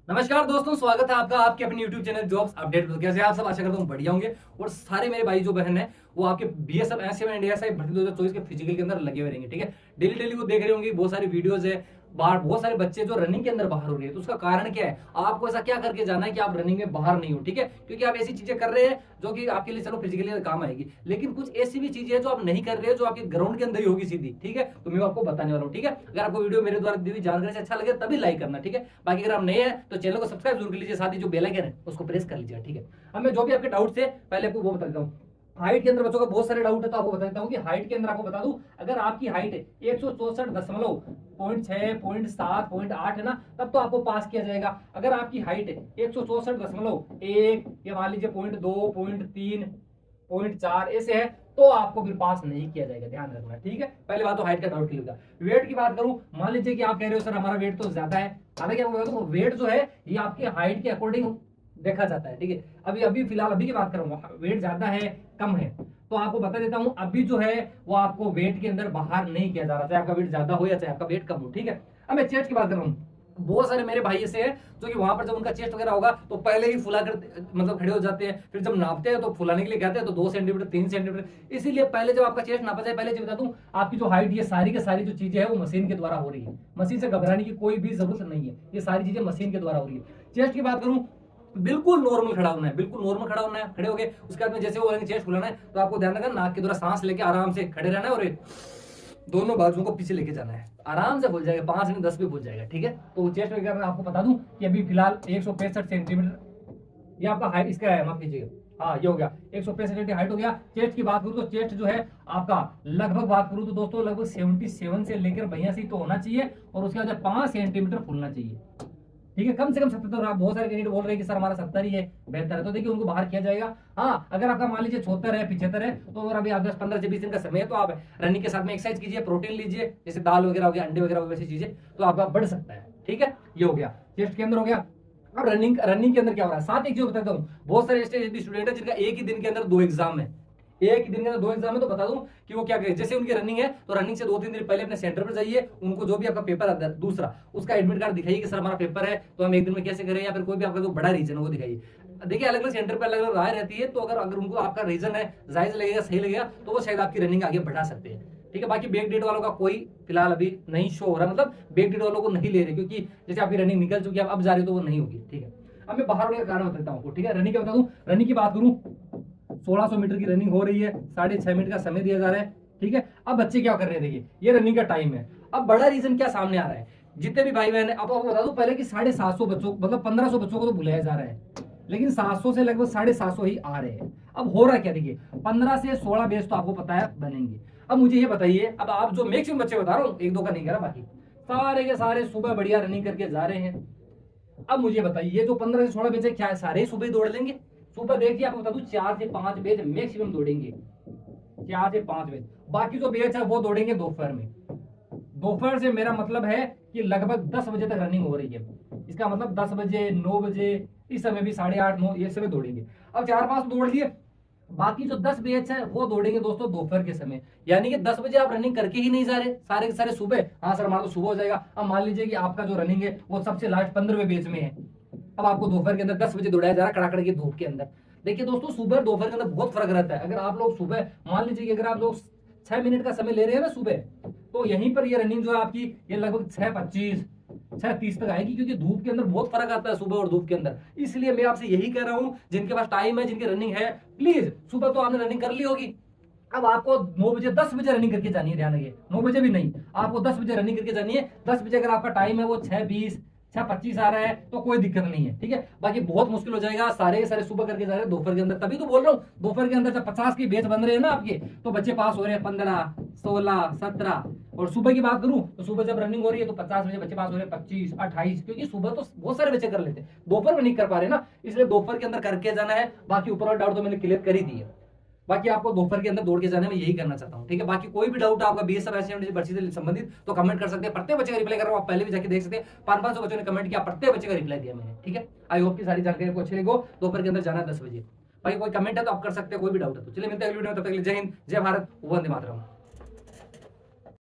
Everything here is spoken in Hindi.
नमस्कार दोस्तों, स्वागत है आपका आपके अपने YouTube चैनल जॉब्स अपडेट। तो कैसे आप सब, आशा करता हूँ बढ़िया होंगे। और सारे मेरे भाई जो बहन है वो आपके बीएसएफ एसएफ एंड एएसआई भर्ती 2024 के फिजिकल के अंदर लगे हुए रहेंगे। ठीक है, डेली डेली वो देख रहे होंगे, बहुत सारी वीडियोस है। बाहर बहुत सारे बच्चे जो रनिंग के अंदर बाहर हो रहे हैं, तो उसका कारण क्या है? आपको ऐसा क्या करके जाना है कि आप रनिंग में बाहर नहीं हो? ठीक है, क्योंकि आप ऐसी चीजें कर रहे हैं जो कि आपके लिए चलो फिजिकली काम आएगी, लेकिन कुछ ऐसी भी चीजें हैं जो आप नहीं कर रहे हो, जो आपके ग्राउंड के अंदर ही होगी सीधी। ठीक है, तो मैं आपको बताने वाला हूँ। ठीक है, अगर आपको वीडियो मेरे द्वारा दी हुई जानकारी से अच्छा लगे तभी लाइक करना। ठीक है, बाकी अगर आप नए हैं तो चैनल को सब्सक्राइब जरूर कर लीजिए, साथ ही जो बेल आइकन है उसको प्रेस कर लीजिए। ठीक है, अब मैं जो भी आपके डाउट थे पहले आपको वो बता देता हूँ। हाइट के अंदर बच्चों का बहुत सारे डाउट है, तो आपको बता देता हूँ कि हाइट के अंदर आपको बता दूं, अगर आपकी हाइट 164.6, 7, है ना, तब तो आपको पास किया जाएगा। अगर आपकी हाइट 164.1 या मान लीजिए 0.2, 0.3, 0.4 ऐसे है तो आपको फिर पास नहीं किया जाएगा, ध्यान रखना। ठीक है, पहले बात तो हाइट का डाउट क्लियर था। वेट की बात करूं, मान लीजिए कि आप कह रहे हो सर हमारा वेट तो ज्यादा है। हालांकि आपको बता दूं, वेट जो है ये आपकी हाइट के अकॉर्डिंग देखा जाता है। ठीक है, अभी अभी फिलहाल अभी की बात करूंगा, वेट ज्यादा है कम है, तो आपको बता देता हूं अभी जो है वो आपको वेट के अंदर बाहर नहीं किया जा रहा, चाहे आपका वेट ज्यादा हो या चाहे आपका वेट कम हो। ठीक है, अब मैं चेस्ट की बात कर रहा हूँ। बहुत सारे मेरे भाई ऐसे हैं जो कि वहां पर जब उनका चेस्ट वगैरह होगा तो पहले ही फुला कर मतलब खड़े हो जाते हैं, फिर जब नापते हैं तो फुलाने के लिए कहते हैं तो 2 सेंटीमीटर 3 सेंटीमीटर। इसीलिए पहले जब आपका चेस्ट नापा जाए, पहले जो बता दूं, आपकी जो हाइट ये सारी की सारी जो चीजें है वो मशीन के द्वारा हो रही है। मशीन से घबराने की कोई भी जरूरत नहीं है, ये सारी चीजें मशीन के द्वारा हो रही है। चेस्ट की बात करूं, बिल्कुल नॉर्मल खड़ा होना है, बिल्कुल नॉर्मल खड़ा होना है। खड़े हो गए, उसके बाद में जैसे वो चेस्ट फुलाना है तो आपको ध्यान रखना, नाक के द्वारा सांस लेके आराम से खड़े रहना है और दोनों बाजुओं को पीछे लेके जाना है। आराम से भूल जाएगा, 5 नहीं 10 भी भूल जाएगा। ठीक है, तो चेस्ट वगैरह मैं आपको बता दूं कि अभी फिलहाल 165 सेंटीमीटर ये आपका हाइट इसका है, माफ कीजिएगा। हाँ, ये हो गया 165 सेंटीमीटर हाइट हो गया। चेस्ट की बात करूं तो चेस्ट जो है आपका लगभग बात करूं तो दोस्तों लगभग 77 से लेकर 82 तो होना चाहिए, और उसके बाद 5 सेंटीमीटर फूलना चाहिए। ठीक है, कम से कम 70। आप बहुत सारे कैंडिडेट बोल रहे हैं कि सर हमारा 70 ही है, बेहतर है, तो देखिए उनको बाहर किया जाएगा। हाँ, अगर आपका मान लीजिए 76 है 75 है तो अगर अभी आप 10 15 से 20 दिन का समय है तो आप रनिंग के साथ में एक्सरसाइज कीजिए, प्रोटीन लीजिए, जैसे दाल वगैरह हो गया, अंडे वगैरह वैसी चीजें, तो आपका बढ़ सकता है। ठीक है, ये हो गया चेस्ट के अंदर हो गया। अब रनिंग के अंदर क्या हो रहा है, साथ एक चीज बताता हूँ, बहुत सारे स्टूडेंट है जिनका एक ही दिन के अंदर 2 एग्जाम है। एक ही दिन के अंदर 2 एग्जाम है, तो बता दूं कि वो क्या करें। जैसे उनकी रनिंग है तो रनिंग से 2-3 दिन पहले अपने सेंटर पर जाइए, उनको जो भी आपका पेपर आता है दूसरा उसका एडमिट कार्ड दिखाइए कि सर हमारा पेपर है तो हम एक दिन में कैसे करें, या फिर कोई भी आपका जो बड़ा रीजन है वो दिखाइए। देखिए अलग अलग सेंटर पर अलग अलग राय रहती है, तो अगर अगर उनको आपका रीजन है जायज लगेगा, सही लगेगा, तो वो शायद आपकी रनिंग आगे बढ़ा सकते हैं। ठीक है, बाकी बैक डेट वालों का कोई फिलहाल अभी नहीं शो हो रहा, मतलब बैक डेट वालों को नहीं ले रहे, क्योंकि जैसे आपकी रनिंग निकल चुकी है, आप अब जा रहे हो तो वो नहीं होगी। ठीक है, अब मैं बाहर होने का कारण बताता हूँ। ठीक है, रनिंग क्या बता दूं, रनिंग की बात करूं 1600 मीटर की रनिंग हो रही है, 6.5 मिनट का समय दिया जा रहा है। ठीक है, अब बच्चे क्या कर रहे हैं, देखिए ये रनिंग का टाइम है। अब बड़ा रीजन क्या सामने आ रहा है, जितने भी भाई बहन है, अब आपको बता दूं पहले कि 750 बच्चों मतलब 1500 बच्चों को तो बुलाया जा रहा है, लेकिन 700 से लगभग 750 ही आ रहे हैं। अब हो रहा क्या, देखिए 15 से 16 बेच तो आपको पता है बनेंगे। अब मुझे ये बताइए, अब आप जो मैक्सिमम बच्चे बता रहा हूँ, 1-2 का नहीं कह रहा, बाकी सारे के सारे सुबह बढ़िया रनिंग करके जा रहे हैं। अब मुझे बताइए जो 15 से 16 बेच है, क्या सारे सुबह ही दौड़ लेंगे? सुबह देखिए आपको बता दूं 4 से 5 बेच मैक्सिमम दौड़ेंगे, 4 से 5 बेच। बाकी जो बेच है वो दौड़ेंगे दोपहर में। दोपहर से मेरा मतलब है कि लगभग 10 बजे तक रनिंग हो रही है, इसका मतलब 10 बजे 9 बजे इस समय भी 8:30 9 ये समय दौड़ेंगे। अब 4-5 दौड़ लिए, बाकी जो 10 बैच है वो दौड़ेंगे दोस्तों दोपहर के समय। यानी कि 10 बजे आप रनिंग करके ही नहीं जा रहे सारे के सारे सुबह। हाँ सर हमारा तो सुबह हो जाएगा। अब मान लीजिए कि आपका जो रनिंग है वो सबसे लास्ट 15वें बैच में है, अब आपको दोपहर के अंदर 10 बजे दौड़ाया जा रहा है कड़ाकड़ की धूप के अंदर। देखिए दोस्तों, सुबह दोपहर के अंदर बहुत फर्क रहता है। अगर आप लोग सुबह मान लीजिए कि अगर आप लोग 6 मिनट का समय ले रहे हैं ना सुबह, तो यहीं पर ये रनिंग जो है आपकी ये लगभग 6:25 6:30 तक आएगी, क्योंकि धूप के अंदर बहुत फर्क आता है सुबह और धूप के अंदर। इसलिए मैं आपसे यही कह रहा हूं, जिनके पास टाइम है, जिनकी रनिंग है, प्लीज सुबह तो आपने रनिंग कर ली होगी, अब आपको 9 बजे 10 बजे रनिंग करके जानी है। ध्यान रखिए 9 बजे भी नहीं, आपको 10 बजे रनिंग करके जानी है। 10 बजे अगर आपका टाइम है वो 6:20 6:25 आ रहा है तो कोई दिक्कत नहीं है। ठीक है, बाकी बहुत मुश्किल हो जाएगा, सारे सारे सुबह करके जा रहे हैं दोपहर के अंदर। तभी तो बोल रहा हूँ, दोपहर के अंदर जब 50 की बेच बन रहे हैं ना आपके, तो बच्चे पास हो रहे हैं 15 16 17। और सुबह की बात करूं तो सुबह जब रनिंग हो रही है तो 50 बजे बच्चे पास हो रहे हैं 25 28, क्योंकि सुबह तो बहुत सारे बच्चे कर लेते हैं, दोपहर में नहीं कर पा रहे ना, इसलिए दोपहर के अंदर करके जाना है। बाकी ऊपर वाला डाउट तो मैंने क्लियर कर ही दी है, बाकी आपको दोपहर के अंदर दौड़ के जाने में यही करना चाहता हूँ। ठीक है, बाकी कोई भी डाउट आपका बीएसएफ एसएमडी भर्ती से संबंधित तो कमेंट कर सकते हैं। प्रत्येक बच्चे का रिप्लाई कर रहा हूँ, आप पहले भी जाके देख सकते हैं। 500 बच्चों ने कमेंट किया, प्रत्येक बच्चे का रिप्लाई दिया मैंने। ठीक है, आई होप की सारी जानकारी आपको अच्छी लगी। दोपहर के अंदर जाना है 10 बजे। बाकी कोई कमेंट है तो आप कर सकते हैं, कोई भी डाउट है तो। चलिए मिलते हैं अगली वीडियो में, तब तक के लिए जय हिंद, जय भारत, वंदे मातरम।